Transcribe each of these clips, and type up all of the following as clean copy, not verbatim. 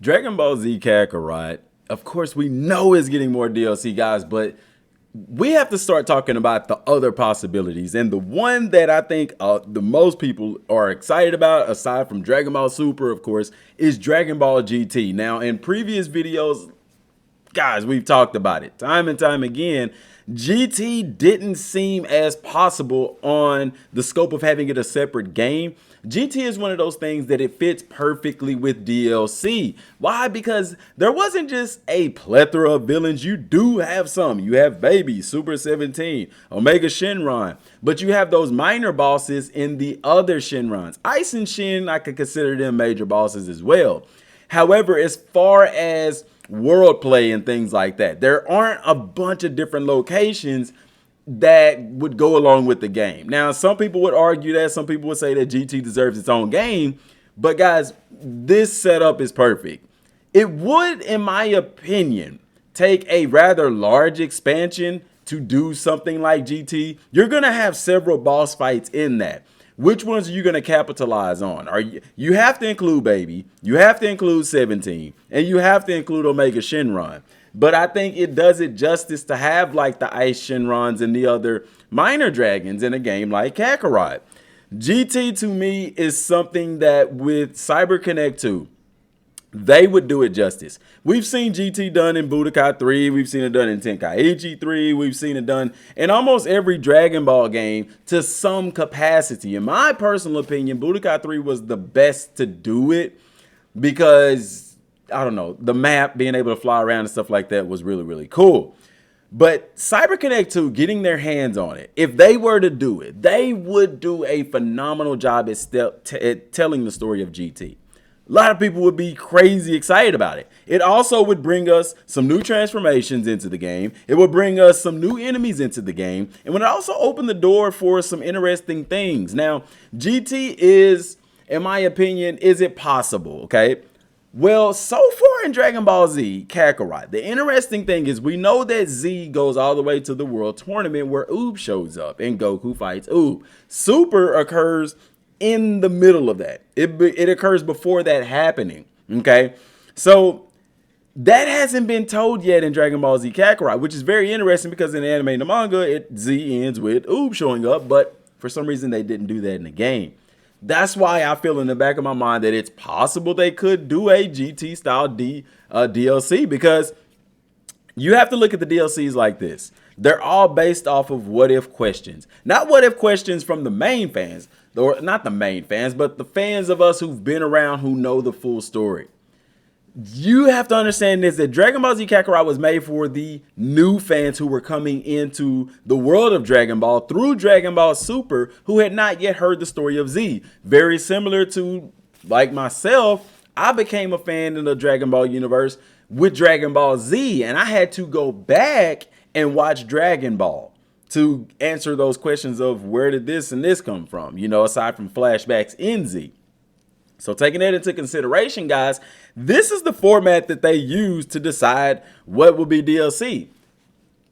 Dragon Ball Z Kakarot, of course, we know is getting more DLC, guys, but we have to start talking about the other possibilities. And the one that I think the most people are excited about, aside from Dragon Ball Super, of course, is Dragon Ball GT. Now, in previous videos, guys, we've talked about it time and time again. GT didn't seem as possible on the scope of having it a separate game. GT is one of those things that it fits perfectly with DLC. Why? Because there wasn't just a plethora of villains. You do have some. You have Baby, Super 17, Omega Shenron, but you have those minor bosses in the other Shenrons. Ice and Shin, I could consider them major bosses as well. However, as far as world play and things like that, there aren't a bunch of different locations that would go along with the game. Now, some people would argue that, some people would say that GT deserves its own game, but guys, this setup is perfect. It would, in my opinion, take a rather large expansion to do something like GT. You're gonna have several boss fights in that. Which ones are you going to capitalize on? You have to include Baby, you have to include 17, and you have to include Omega Shenron. But I think it does it justice to have like the Ice Shenrons and the other minor dragons in a game like Kakarot. GT to me is something that with Cyber Connect 2, they would do it justice. We've seen GT done in Budokai 3. We've seen it done in Tenkaichi 3. We've seen it done in almost every Dragon Ball game to some capacity. In my personal opinion, Budokai 3 was the best to do it because, I don't know, the map, being able to fly around and stuff like that was really, really cool. But Cyber Connect 2, getting their hands on it, if they were to do it, they would do a phenomenal job at telling the story of GT. A lot of people would be crazy excited about it. It also would bring us some new transformations into the game. It would bring us some new enemies into the game. And would also open the door for some interesting things. Now, GT is, in my opinion, is it possible? Okay. Well, so far in Dragon Ball Z Kakarot, the interesting thing is we know that Z goes all the way to the World Tournament where Oob shows up and Goku fights Oob. Super occurs in the middle of that. It occurs before that happening. Okay, so that hasn't been told yet in Dragon Ball Z Kakarot, which is very interesting because in the anime and the manga, Z ends with Oob showing up, but for some reason they didn't do that in the game. That's why I feel in the back of my mind that it's possible they could do a GT style DLC, because you have to look at the DLCs like this. They're all based off of what if questions, not what if questions from the main fans, or not the main fans, but the fans of us who've been around, who know the full story. You have to understand this, that Dragon Ball Z Kakarot was made for the new fans who were coming into the world of Dragon Ball through Dragon Ball Super, who had not yet heard the story of Z. Very similar to, like myself, I became a fan in the Dragon Ball universe with Dragon Ball Z, and I had to go back and watch Dragon Ball to answer those questions of where did this and this come from, you know, aside from flashbacks in Z. So taking that into consideration, guys, this is the format that they use to decide what will be DLC.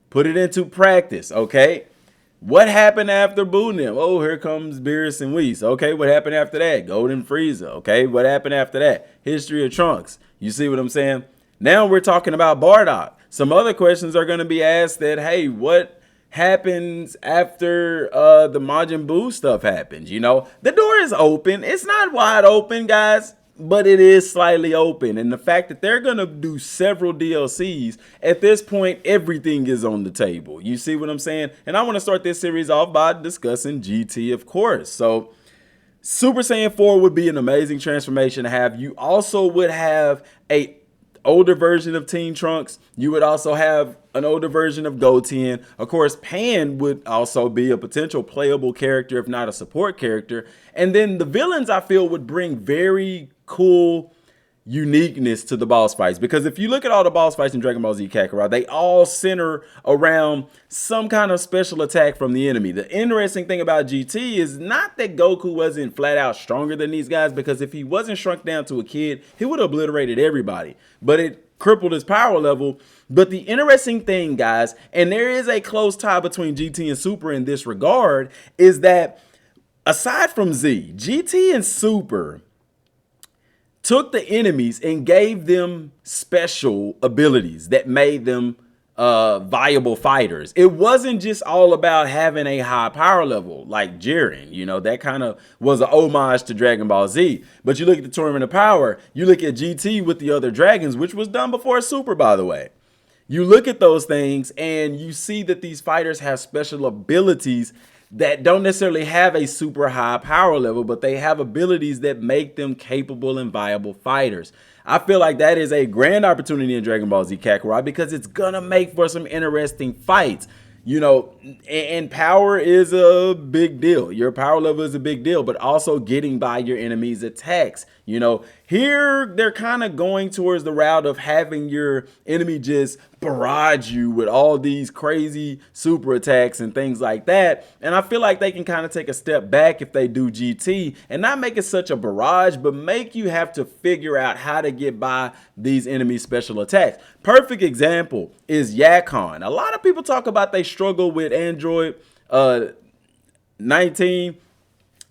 Put it into practice, okay? What happened after Boonim? Oh, here comes Beerus and Whis. Okay, what happened after that? Golden Frieza. Okay, what happened after that? History of Trunks. You see what I'm saying? Now we're talking about Bardock. Some other questions are going to be asked that, hey, what happens after the Majin Buu stuff happens? You know, the door is open. It's not wide open, guys, but it is slightly open. And the fact that they're going to do several DLCs, at this point, everything is on the table. You see what I'm saying? And I want to start this series off by discussing GT, of course. So Super Saiyan 4 would be an amazing transformation to have. You also would have a older version of Teen Trunks. You would also have an older version of Goten. Of course, Pan would also be a potential playable character, if not a support character. And then the villains, I feel, would bring very cool uniqueness to the boss fights, because if you look at all the boss fights in Dragon Ball Z Kakarot, they all center around some kind of special attack from the enemy. The interesting thing about GT is not that Goku wasn't flat out stronger than these guys, because if he wasn't shrunk down to a kid, he would have obliterated everybody, but it crippled his power level. But the interesting thing, guys, and there is a close tie between GT and Super in this regard, is that aside from Z, GT and Super took the enemies and gave them special abilities that made them viable fighters. It wasn't just all about having a high power level like Jiren. You know, that kind of was an homage to Dragon Ball Z. But you look at the Tournament of Power, you look at GT with the other dragons, which was done before Super, by the way. You look at those things and you see that these fighters have special abilities that don't necessarily have a super high power level, but they have abilities that make them capable and viable fighters. I feel like that is a grand opportunity in Dragon Ball Z Kakarot because it's gonna make for some interesting fights. You know, and power is a big deal. Your power level is a big deal, but also getting by your enemy's attacks. You know, here they're kind of going towards the route of having your enemy just barrage you with all these crazy super attacks and things like that. And I feel like they can kind of take a step back if they do GT and not make it such a barrage, but make you have to figure out how to get by these enemy special attacks. Perfect example is Yakon. A lot of people talk about they struggle with Android 19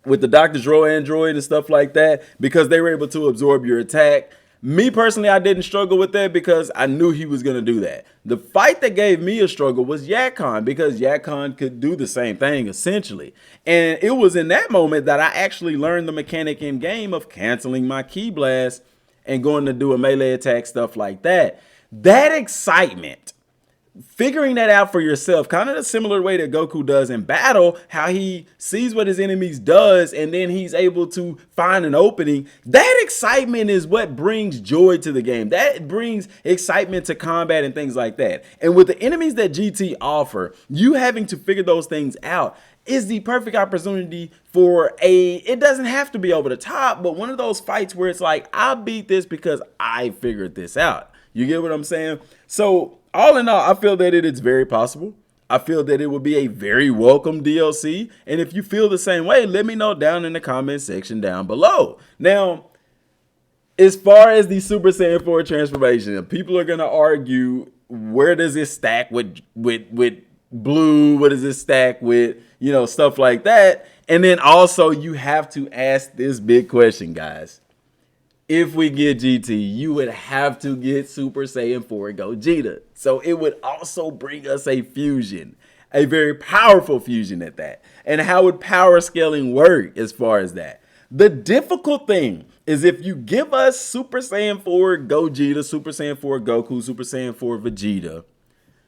with the Dr. Dro Android and stuff like that because they were able to absorb your attack. Me personally, I didn't struggle with that because I knew he was going to do that. The fight that gave me a struggle was Yakon because Yakon could do the same thing essentially. And it was in that moment that I actually learned the mechanic in game of canceling my Ki Blast and going to do a melee attack, stuff like that. That excitement, figuring that out for yourself, kind of the similar way that Goku does in battle, how he sees what his enemies does and then he's able to find an opening. That excitement is what brings joy to the game. That brings excitement to combat and things like that. And with the enemies that GT offer, you having to figure those things out is the perfect opportunity for it doesn't have to be over the top, but one of those fights where it's like, I beat this because I figured this out. You get what I'm saying? So all in all, I feel that it is very possible. I feel that it would be a very welcome DLC. And if you feel the same way, let me know down in the comment section down below. Now, as far as the Super Saiyan 4 transformation, people are going to argue, where does it stack with blue? What does it stack with, you know, stuff like that? And then also you have to ask this big question, guys. If we get GT, you would have to get Super Saiyan 4 Gogeta. So it would also bring us a fusion, a very powerful fusion at that. And how would power scaling work as far as that? The difficult thing is if you give us Super Saiyan 4 Gogeta, Super Saiyan 4 Goku, Super Saiyan 4 Vegeta,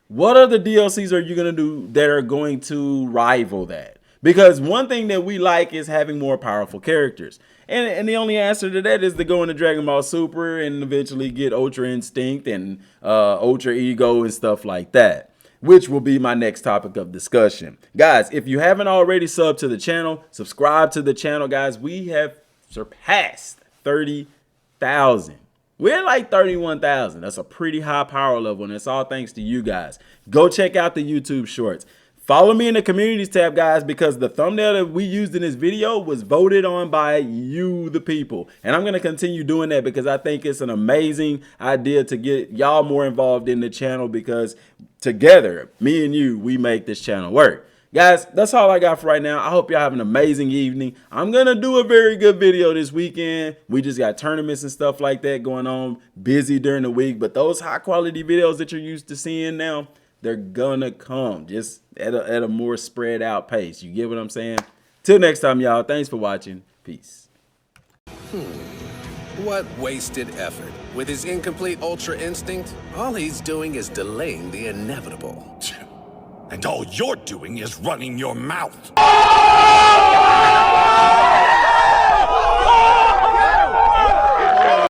what other DLCs are you going to do that are going to rival that? Because one thing that we like is having more powerful characters. And the only answer to that is to go into Dragon Ball Super and eventually get Ultra Instinct and Ultra Ego and stuff like that, which will be my next topic of discussion. Guys, if you haven't already subbed to the channel, subscribe to the channel, guys. We have surpassed 30,000. We're like 31,000. That's a pretty high power level, and it's all thanks to you guys. Go check out the YouTube shorts. Follow me in the communities tab, guys, because the thumbnail that we used in this video was voted on by you, the people. And I'm going to continue doing that because I think it's an amazing idea to get y'all more involved in the channel because together, me and you, we make this channel work. Guys, that's all I got for right now. I hope y'all have an amazing evening. I'm going to do a very good video this weekend. We just got tournaments and stuff like that going on, busy during the week. But those high quality videos that you're used to seeing now, they're gonna come just at a more spread out pace. You get what I'm saying? Till next time, y'all. Thanks for watching. Peace. What wasted effort. With his incomplete Ultra Instinct, all he's doing is delaying the inevitable. And all you're doing is running your mouth.